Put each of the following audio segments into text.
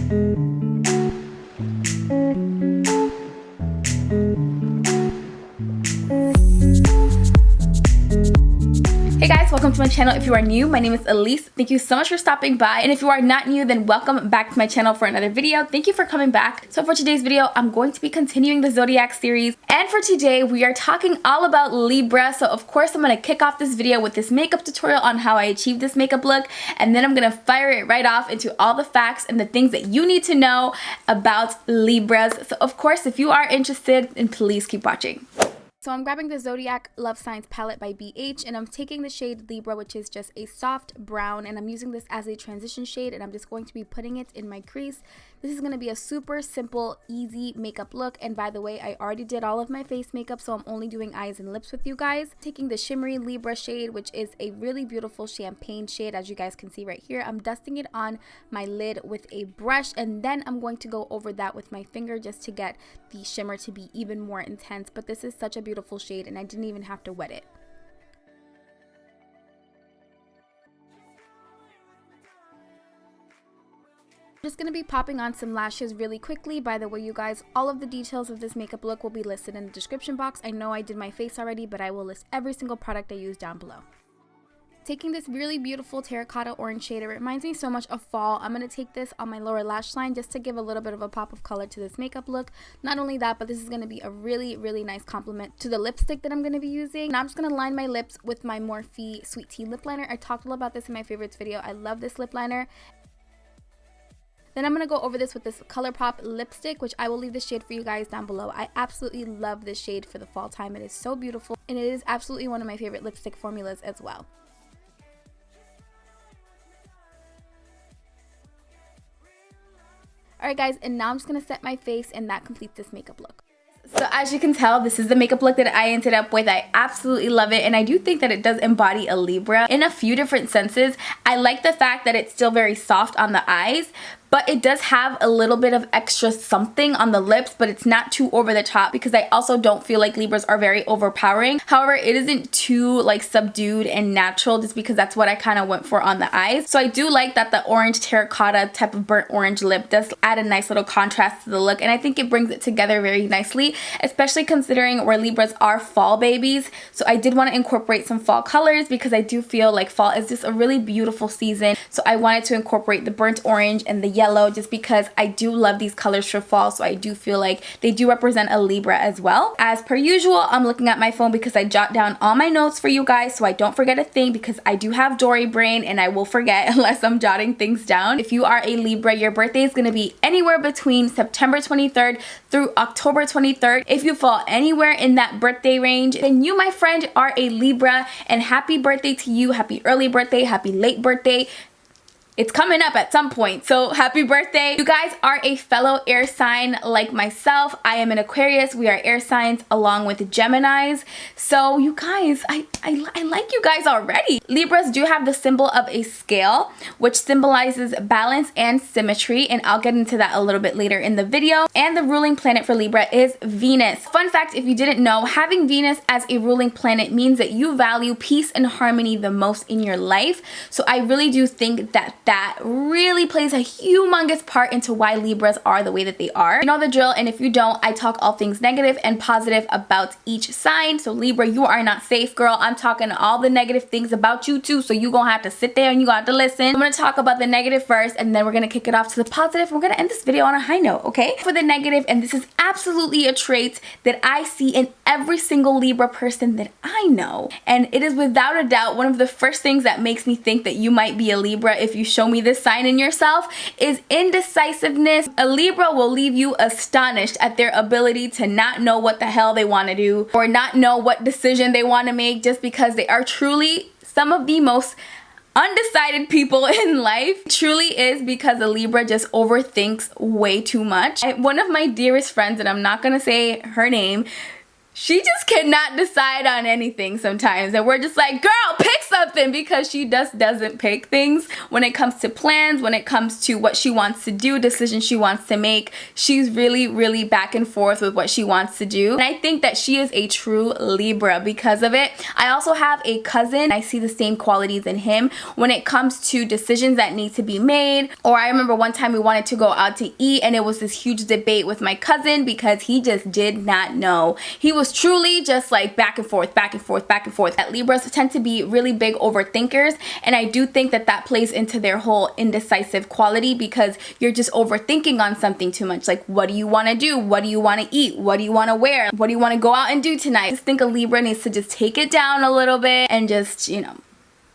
Hey guys, welcome to my channel. If you are new, my name is Elise. Thank you so much for stopping by. And if you are not new, then welcome back to my channel for another video. Thank you for coming back. So for today's video, I'm going to be continuing the Zodiac series. And for today, we are talking all about Libra. So of course, I'm going to kick off this video with this makeup tutorial on how I achieved this makeup look. And then I'm going to fire it right off into all the facts and the things that you need to know about Libras. So of course, if you are interested, then please keep watching. So I'm grabbing the Zodiac Love Signs palette by BH, and I'm taking the shade Libra, which is just a soft brown, and I'm using this as a transition shade, and I'm just going to be putting it in my crease. This is going to be a super simple, easy makeup look. And by the way, I already did all of my face makeup, so I'm only doing eyes and lips with you guys. Taking the shimmery Libra shade, which is a really beautiful champagne shade, as you guys can see right here. I'm dusting it on my lid with a brush, and then I'm going to go over that with my finger just to get the shimmer to be even more intense. But this is such a beautiful shade, and I didn't even have to wet it. I'm just going to be popping on some lashes really quickly. By the way, you guys, all of the details of this makeup look will be listed in the description box. I know I did my face already, but I will list every single product I use down below. Taking this really beautiful terracotta orange shade, it reminds me so much of fall. I'm going to take this on my lower lash line just to give a little bit of a pop of color to this makeup look. Not only that, but this is going to be a really nice complement to the lipstick that I'm going to be using. Now I'm just going to line my lips with my Morphe Sweet Tea lip liner. I talked all about this in my favorites video. I love this lip liner. Then I'm going to go over this with this Colourpop lipstick, which I will leave the shade for you guys down below. I absolutely love this shade for the fall time. It is so beautiful, and it is absolutely one of my favorite lipstick formulas as well. Alright guys, and now I'm just going to set my face, and that completes this makeup look. So as you can tell, this is the makeup look that I ended up with. I absolutely love it, and I do think that it does embody a Libra in a few different senses. I like the fact that it's still very soft on the eyes, but it does have a little bit of extra something on the lips, but it's not too over the top, because I also don't feel like Libras are very overpowering. However, it isn't too like subdued and natural, just because that's what I kind of went for on the eyes. So I do like that the orange terracotta type of burnt orange lip does add a nice little contrast to the look, and I think it brings it together very nicely, especially considering where Libras are fall babies. So I did want to incorporate some fall colors, because I do feel like fall is just a really beautiful season. So I wanted to incorporate the burnt orange and the yellow, just because I do love these colors for fall. So I do feel like they do represent a Libra as well. As per usual, I'm looking at my phone because I jot down all my notes for you guys so I don't forget a thing, because I do have Dory brain and I will forget unless I'm jotting things down. If you are a Libra, your birthday is going to be anywhere between September 23rd through October 23rd. If you fall anywhere in that birthday range, then you, my friend, are a Libra, and happy birthday to you. Happy early birthday, happy late birthday. It's coming up at some point, so happy birthday. You guys are a fellow air sign like myself. I am an Aquarius. We are air signs along with Geminis. So you guys, I like you guys already. Libras do have the symbol of a scale, which symbolizes balance and symmetry, and I'll get into that a little bit later in the video. And the ruling planet for Libra is Venus. Fun fact, if you didn't know, having Venus as a ruling planet means that you value peace and harmony the most in your life. So I really do think that really plays a humongous part into why Libras are the way that they are. You know the drill, and if you don't, I talk all things negative and positive about each sign. So Libra, you are not safe, girl. I'm talking all the negative things about you too, so you're gonna have to sit there and you got to listen. I'm gonna talk about the negative first, and then we're gonna kick it off to the positive. We're gonna end this video on a high note, okay? For the negative, and this is absolutely a trait that I see in every single Libra person that I know, and it is without a doubt one of the first things that makes me think that you might be a Libra if you show me this sign in yourself, is indecisiveness. A Libra will leave you astonished at their ability to not know what the hell they want to do, or not know what decision they want to make, just because they are truly some of the most undecided people in life. Truly is because a Libra just overthinks way too much. One of my dearest friends, and I'm not gonna say her name, she just cannot decide on anything sometimes, and we're just like, girl, pick something, because she just doesn't pick things when it comes to plans, when it comes to what she wants to do, decisions she wants to make. She's really back and forth with what she wants to do, and I think that she is a true Libra because of it. I also have a cousin, I see the same qualities in him when it comes to decisions that need to be made. Or I remember one time we wanted to go out to eat, and it was this huge debate with my cousin because he just did not know. He was truly just like back and forth. That Libras tend to be really big overthinkers, and I do think that that plays into their whole indecisive quality, because you're just overthinking on something too much. Like, what do you want to do? What do you want to eat? What do you want to wear? What do you want to go out and do tonight? I just think a Libra needs to just take it down a little bit and just, you know,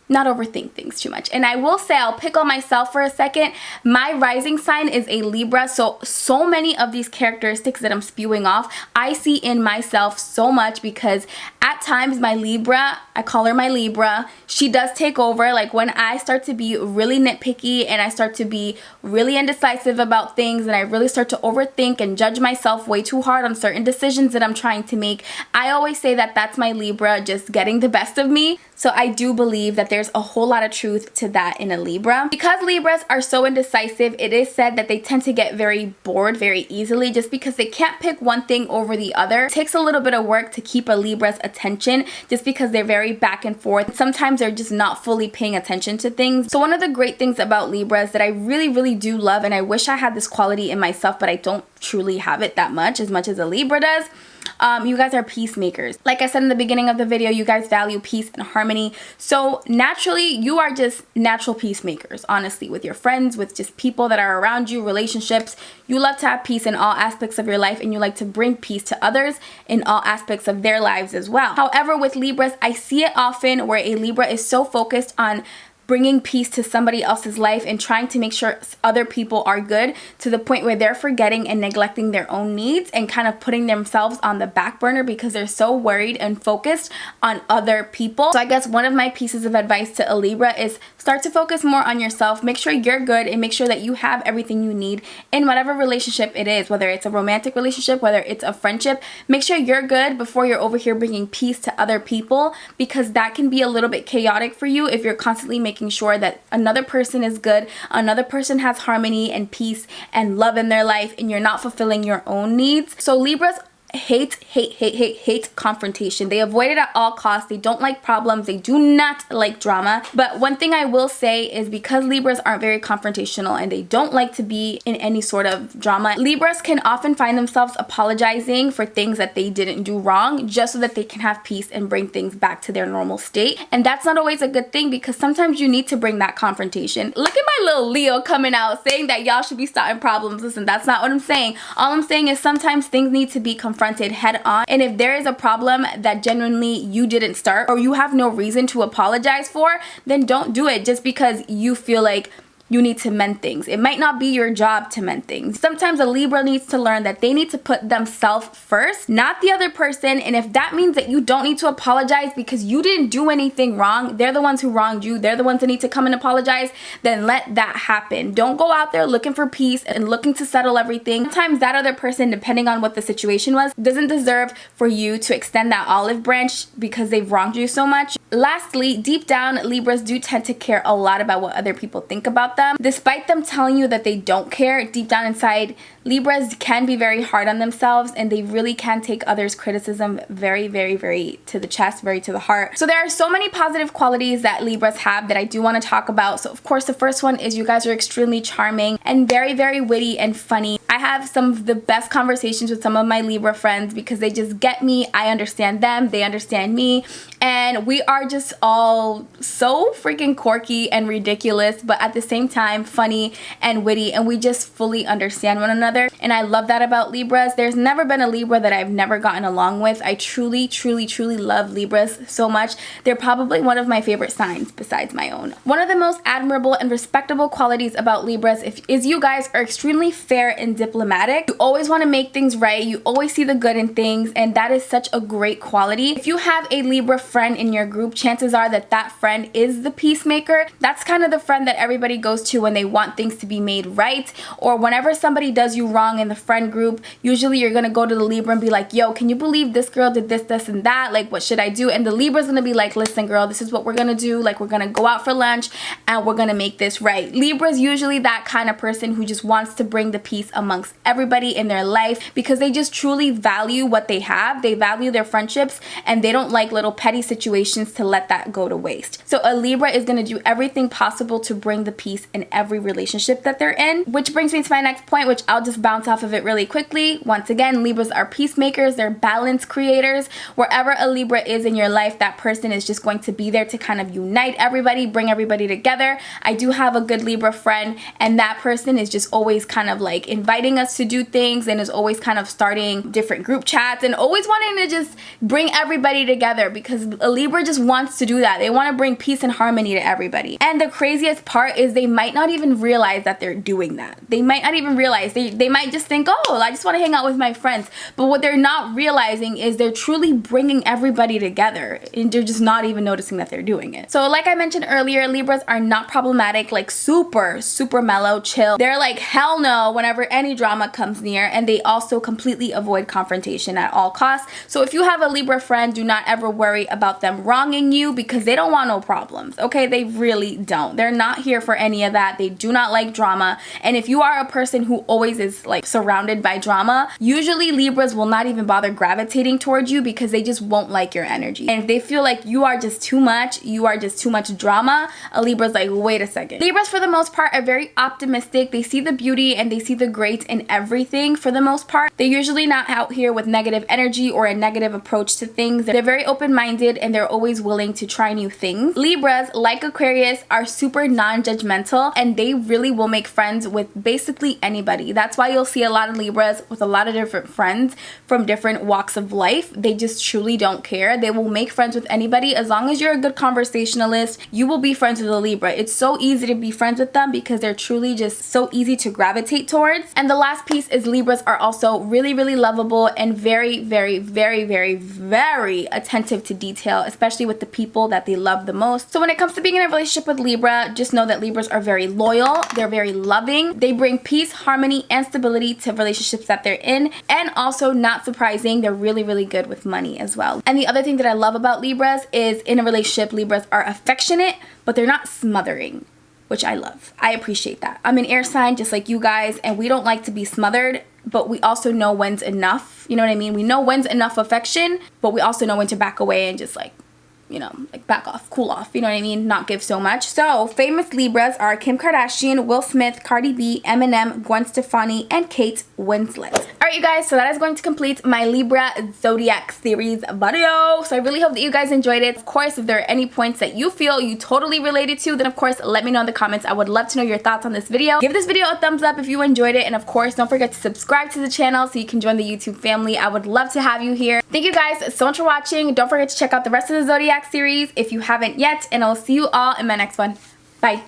not overthink things too much. And I will say, I'll pick on myself for a second. My rising sign is a Libra, so many of these characteristics that I'm spewing off, I see in myself so much, because at times my Libra, I call her my Libra, she does take over. Like when I start to be really nitpicky and I start to be really indecisive about things, and I really start to overthink and judge myself way too hard on certain decisions that I'm trying to make, I always say that that's my Libra just getting the best of me. So I do believe that there's a whole lot of truth to that in a Libra. Because Libras are so indecisive, it is said that they tend to get very bored very easily, just because they can't pick one thing over the other. It takes a little bit of work to keep a Libra's attention, just because they're very back and forth. Sometimes they're just not fully paying attention to things. So one of the great things about Libras that I really do love, and I wish I had this quality in myself, but I don't truly have it that much as a Libra does, you guys are peacemakers. Like I said in the beginning of the video, you guys value peace and harmony. So naturally, you are just natural peacemakers, honestly, with your friends, with just people that are around you, relationships. You love to have peace in all aspects of your life, and you like to bring peace to others in all aspects of their lives as well. However, with Libras, I see it often where a Libra is so focused on bringing peace to somebody else's life and trying to make sure other people are good, to the point where they're forgetting and neglecting their own needs and kind of putting themselves on the back burner because they're so worried and focused on other people. So I guess one of my pieces of advice to a Libra is start to focus more on yourself. Make sure you're good, and make sure that you have everything you need in whatever relationship it is, whether it's a romantic relationship, whether it's a friendship. Make sure you're good before you're over here bringing peace to other people, because that can be a little bit chaotic for you if you're constantly making sure that another person is good, another person has harmony and peace and love in their life, and you're not fulfilling your own needs. So Libras hate confrontation. They avoid it at all costs. They don't like problems. They do not like drama. But one thing I will say is, because Libras aren't very confrontational and they don't like to be in any sort of drama, Libras can often find themselves apologizing for things that they didn't do wrong, just so that they can have peace and bring things back to their normal state. And that's not always a good thing, because sometimes you need to bring that confrontation. Look at my little Leo coming out saying that y'all should be starting problems. Listen, that's not what I'm saying. All I'm saying is sometimes things need to be confronted head on, and if there is a problem that genuinely you didn't start, or you have no reason to apologize for, then don't do it just because you feel like you need to mend things. It might not be your job to mend things. Sometimes a Libra needs to learn that they need to put themselves first, not the other person. And if that means that you don't need to apologize because you didn't do anything wrong, they're the ones who wronged you, they're the ones that need to come and apologize, then let that happen. Don't go out there looking for peace and looking to settle everything. Sometimes that other person, depending on what the situation was, doesn't deserve for you to extend that olive branch because they've wronged you so much. Lastly, deep down, Libras do tend to care a lot about what other people think about them. Despite them telling you that they don't care, deep down inside, Libras can be very hard on themselves, and they really can take others' criticism very to the chest, very to the heart. So there are so many positive qualities that Libras have that I do want to talk about. So of course, the first one is you guys are extremely charming and very witty and funny. I have some of the best conversations with some of my Libra friends because they just get me, I understand them, they understand me, and we are just all so freaking quirky and ridiculous, but at the same time funny and witty, and we just fully understand one another. And I love that about Libras. There's never been a Libra that I've never gotten along with. I truly love Libras so much. They're probably one of my favorite signs besides my own. One of the most admirable and respectable qualities about Libras is you guys are extremely fair and diplomatic. You always want to make things right. You always see the good in things, and that is such a great quality. If you have a Libra friend in your group, chances are that that friend is the peacemaker. That's kind of the friend that everybody goes to when they want things to be made right, or whenever somebody does you wrong in the friend group, usually you're gonna go to the Libra and be like, yo, can you believe this girl did this, and that? Like, what should I do? And the Libra's gonna be like, listen girl, this is what we're gonna do. Like, we're gonna go out for lunch and we're gonna make this right. Libra's usually that kind of person who just wants to bring the peace amongst everybody in their life because they just truly value what they have. They value their friendships, and they don't like little petty situations to let that go to waste. So a Libra is gonna do everything possible to bring the peace in every relationship that they're in, which brings me to my next point, which I'll just bounce off of it really quickly. Once again, Libras are peacemakers. They're balance creators. Wherever a Libra is in your life, that person is just going to be there to kind of unite everybody, bring everybody together. I do have a good Libra friend, and that person is just always kind of like inviting us to do things, and is always kind of starting different group chats and always wanting to just bring everybody together, because a Libra just wants to do that. They want to bring peace and harmony to everybody. And the craziest part is they might not even realize that they're doing that. They might not even realize. They might just think, oh, I just want to hang out with my friends. But what they're not realizing is they're truly bringing everybody together, and they're just not even noticing that they're doing it. So like I mentioned earlier, Libras are not problematic, like super mellow, chill. They're like hell no whenever any drama comes near, and they also completely avoid confrontation at all costs. So if you have a Libra friend, do not ever worry about them wronging you, because they don't want no problems, okay? They really don't. They're not here for any of that. They do not like drama. And if you are a person who always is like surrounded by drama, usually Libras will not even bother gravitating towards you, because they just won't like your energy. And if they feel like you are just too much, you are just too much drama, a Libra's like, wait a second. Libras for the most part are very optimistic. They see the beauty and they see the great in everything for the most part. They're usually not out here with negative energy or a negative approach to things. They're very open-minded, and they're always willing to try new things. Libras, like Aquarius, are super non-judgmental, and they really will make friends with basically anybody. That's why you'll see a lot of Libras with a lot of different friends from different walks of life. They just truly don't care. They will make friends with anybody. As long as you're a good conversationalist, you will be friends with a Libra. It's so easy to be friends with them because they're truly just so easy to gravitate towards. And the last piece is Libras are also really lovable and very attentive to detail, especially with the people that they love the most. So when it comes to being in a relationship with Libra, just know that Libras are very loyal. They're very loving. They bring peace, harmony, and stability to relationships that they're in. And also, not surprising, they're really good with money as well. And the other thing that I love about Libras is in a relationship, Libras are affectionate, but they're not smothering, which I love. I appreciate that. I'm an air sign just like you guys, and we don't like to be smothered, but we also know when's enough. You know what I mean? We know when's enough affection, but we also know when to back away and just like, you know, like back off, cool off, you know what I mean? Not give so much. So famous Libras are Kim Kardashian, Will Smith, Cardi B, Eminem, Gwen Stefani, and Kate Winslet. Alright you guys, so that is going to complete my Libra Zodiac series video. So I really hope that you guys enjoyed it. Of course, if there are any points that you feel you totally related to, then of course let me know in the comments. I would love to know your thoughts on this video. Give this video a thumbs up if you enjoyed it, and of course don't forget to subscribe to the channel so you can join the YouTube family. I would love to have you here. Thank you guys so much for watching. Don't forget to check out the rest of the Zodiac series if you haven't yet, and I'll see you all in my next one. Bye.